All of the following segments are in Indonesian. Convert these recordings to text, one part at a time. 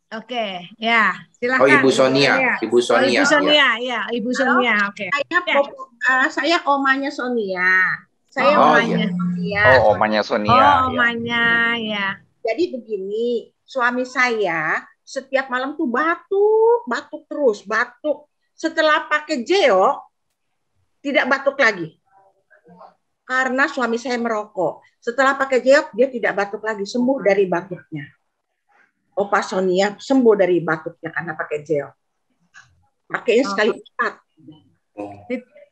Oke, ya, Oh, silakan. Ibu Sonia. Ibu Oh, Sonia. Ibu Ya. Sonia, ya, Ibu Sonia. Oke. Saya omanya Sonia. Oh, iya. Sonia. Oh, omanya Sonia. Oh, Ya. omanya, ya. Jadi begini, suami saya setiap malam tuh batuk terus, batuk. Setelah pakai Jeo, tidak batuk lagi. Karena suami saya merokok. Setelah pakai Jeo, dia tidak batuk lagi, sembuh dari batuknya. Opa Sonia sembuh dari batuknya karena pakai Jeo. Pakainya sekali 4.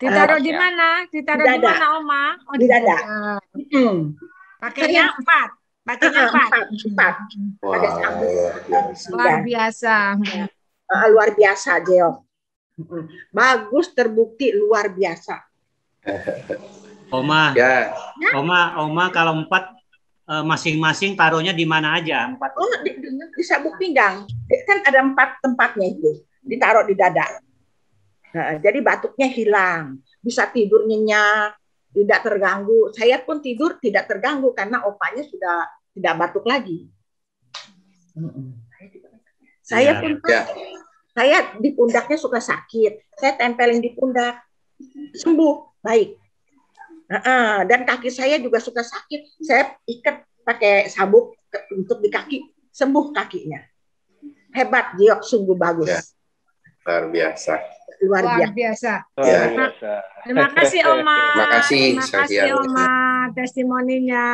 Ditaruh di mana? Ditaruh di mana, Oma? Oh, di dada. Pakainya 4. Pakainya 4. Pakai sabuk. Luar biasa. Luar biasa, Jeo. Bagus, terbukti luar biasa. Oma, Ya. Oma kalau 4 masing-masing taruhnya di mana aja? 4. Oh, di sabuk pinggang. Kan ada 4 tempatnya itu. Ditaruh di dada. Nah, jadi batuknya hilang. Bisa tidur nyenyak, tidak terganggu. Saya pun tidur tidak terganggu karena opanya sudah tidak batuk lagi. Saya pun saya di pundaknya suka sakit. Saya tempelin di pundak. Sembuh, baik. Dan kaki saya juga suka sakit. Saya ikat pakai sabuk untuk di kaki, sembuh kakinya. Hebat, Giok, sungguh bagus. Ya. Luar biasa. Luar biasa. Ya. Terima kasih, Oma. Terima kasih, Oma, testimoninya.